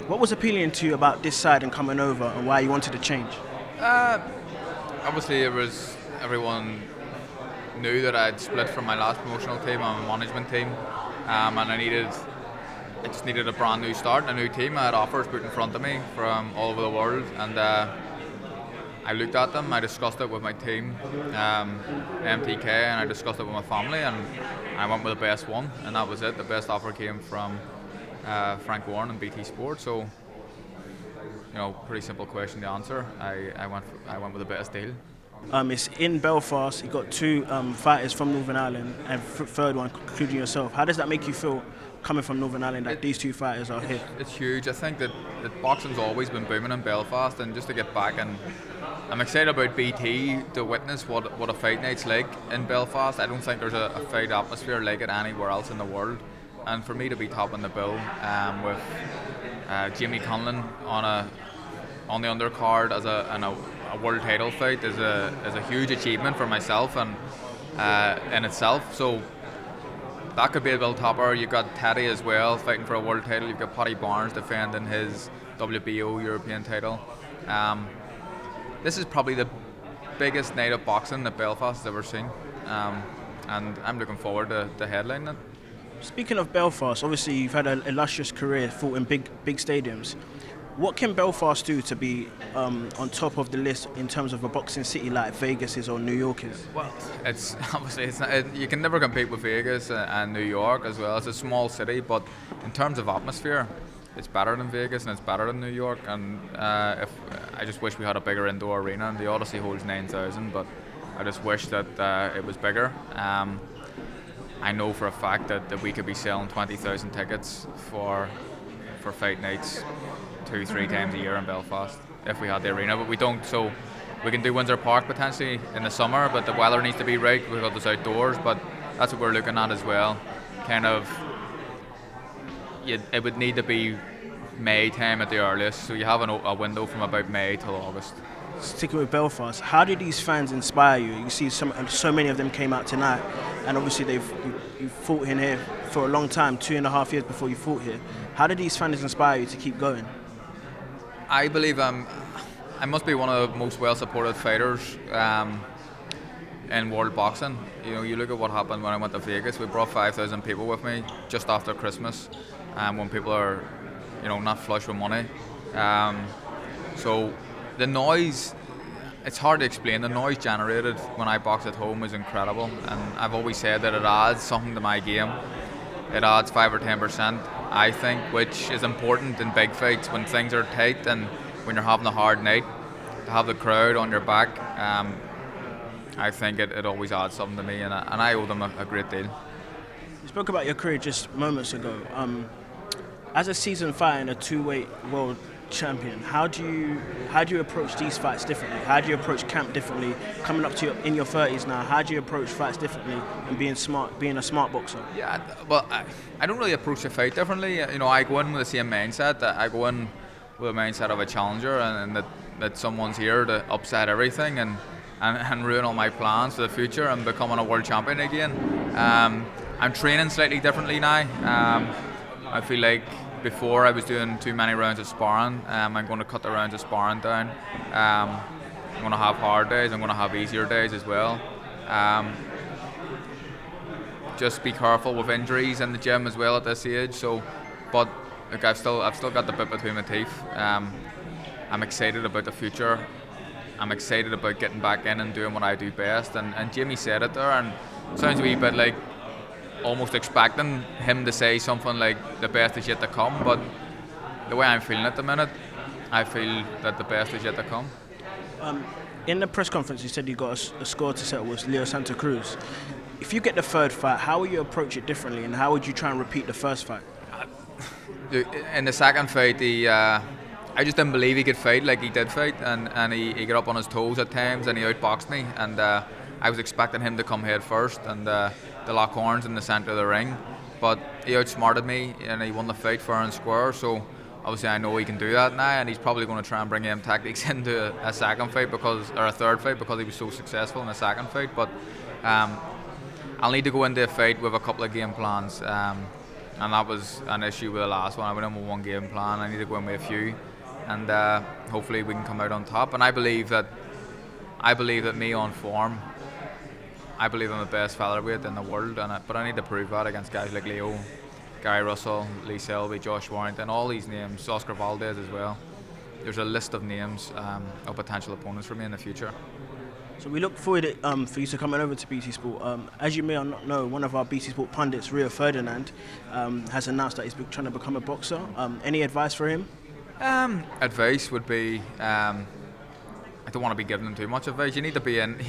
What was appealing to you about this side and coming over, and why you wanted to change? Uh, Obviously, it was everyone knew that I'd split from my last promotional team on a management team, and I just needed a brand new start, a new team. I had offers put in front of me from all over the world, and I looked at them. I discussed it with my team, MTK, and I discussed it with my family, and I went with the best one, and that was it. The best offer came from Frank Warren and BT Sport. So, pretty simple question to answer. I went with the best deal. It's in Belfast. You got two fighters from Northern Ireland, and third one, including yourself. How does that make you feel coming from Northern Ireland that these two fighters are here? It's huge. I think that boxing's always been booming in Belfast, and just to get back, and I'm excited about BT to witness what a fight night's like in Belfast. I don't think there's a fight atmosphere like it anywhere else in the world, and for me to be topping the bill with Jamie Conlon on the undercard as a world title fight is a huge achievement for myself and in itself. So that could be a bill topper. You've got Teddy as well fighting for a world title. You've got Paddy Barnes defending his WBO European title. This is probably the biggest night of boxing that Belfast has ever seen, and I'm looking forward to headlining it. Speaking of Belfast, obviously you've had an illustrious career, fought in big stadiums. What can Belfast do to be on top of the list in terms of a boxing city like Vegas is or New York is? Well, you can never compete with Vegas and New York as well. It's a small city, but in terms of atmosphere, it's better than Vegas and it's better than New York. And I just wish we had a bigger indoor arena. And the Odyssey holds 9,000, but I just wish that it was bigger. I know for a fact that we could be selling 20,000 tickets for fight nights 2-3 times a year in Belfast if we had the arena, but we don't. So we can do Windsor Park potentially in the summer, but the weather needs to be right. We've got this outdoors, but that's what we're looking at as well. It would need to be May time at the earliest, so you have a window from about May till August. Sticking with Belfast, how do these fans inspire you? You see so many of them came out tonight, and obviously you fought in here for a long time, 2.5 years before you fought here. How do these fans inspire you to keep going? I believe I must be one of the most well-supported fighters in world boxing. You look at what happened when I went to Vegas. We brought 5,000 people with me just after Christmas, when people are, not flush with money. So the noise, it's hard to explain. The noise generated when I box at home is incredible, and I've always said that it adds something to my game. It adds 5 or 10%, I think, which is important in big fights when things are tight and when you're having a hard night. To have the crowd on your back, I think it always adds something to me, and I owe them a great deal. You spoke about your career just moments ago. As a seasoned fighter and a two-weight world champion, how do you approach these fights differently? How do you approach camp differently? Coming up to in your 30s now, how do you approach fights differently and being a smart boxer? Yeah, well, I don't really approach a fight differently. I go in with the same mindset. I go in with a mindset of a challenger, and that someone's here to upset everything and ruin all my plans for the future and becoming a world champion again. I'm training slightly differently now. I feel like before I was doing too many rounds of sparring. I'm going to cut the rounds of sparring down. I'm going to have hard days. I'm going to have easier days as well. Just be careful with injuries in the gym as well at this age. So, but look, I've still got the bit between my teeth. I'm excited about the future. I'm excited about getting back in and doing what I do best. And Jamie said it there, and it sounds a wee bit like almost expecting him to say something like the best is yet to come, but the way I'm feeling at the minute, I feel that the best is yet to come. In the press conference you said you got a score to settle with Leo Santa Cruz. If you get the third fight, how will you approach it differently, and how would you try and repeat the first fight? In the second fight, I just didn't believe he could fight like he did fight, and he got up on his toes at times and he outboxed me, and I was expecting him to come head first and to lock horns in the centre of the ring, but he outsmarted me and he won the fight fair and square. So obviously I know he can do that now, and he's probably going to try and bring him tactics into a second fight or a third fight because he was so successful in the second fight. But I'll need to go into a fight with a couple of game plans and that was an issue with the last one. I went in with one game plan. I need to go in with a few, and hopefully we can come out on top. And I believe that me on form, I believe I'm the best featherweight in the world, but I need to prove that against guys like Leo, Gary Russell, Lee Selby, Josh Warrington, all these names, Oscar Valdez as well. There's a list of names of potential opponents for me in the future. So we look forward for you to coming over to BT Sport. As you may or not know, one of our BT Sport pundits, Rio Ferdinand, has announced that he's trying to become a boxer. Any advice for him? Advice would be, I don't want to be giving him too much advice. You need to be in.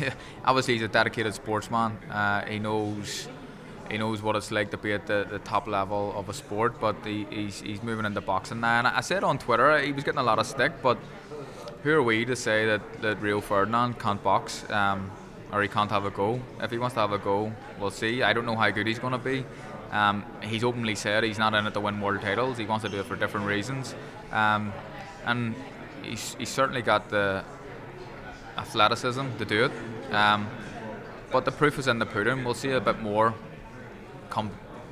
Obviously, he's a dedicated sportsman. He knows what it's like to be at the top level of a sport. But he's moving into boxing now. And I said on Twitter he was getting a lot of stick, but who are we to say that Rio Ferdinand can't box or he can't have a go? If he wants to have a go, we'll see. I don't know how good he's going to be. He's openly said he's not in it to win world titles. He wants to do it for different reasons, and he's certainly got the athleticism to do it. But the proof is in the pudding. We'll see a bit more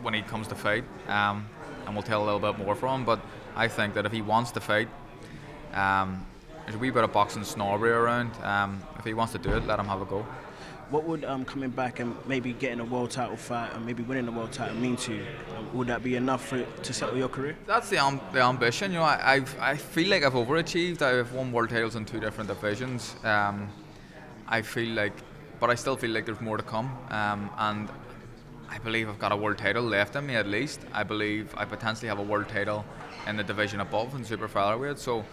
when he comes to fight, and we'll tell a little bit more from him. But I think that if he wants to fight, there's a wee bit of boxing snobbery around. If he wants to do it, let him have a go. What would coming back and maybe getting a world title fight and maybe winning the world title mean to you? Would that be enough to settle your career? That's the ambition. You know, I feel like I've overachieved. I've won world titles in 2 different divisions. I feel like, but I still feel like there's more to come. And I believe I've got a world title left in me at least. I believe I potentially have a world title in the division above in super featherweight. So,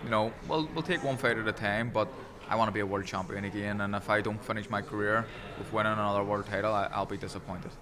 you know, we'll take one fight at a time. But I want to be a world champion again. And if I don't finish my career with winning another world title, I'll be disappointed.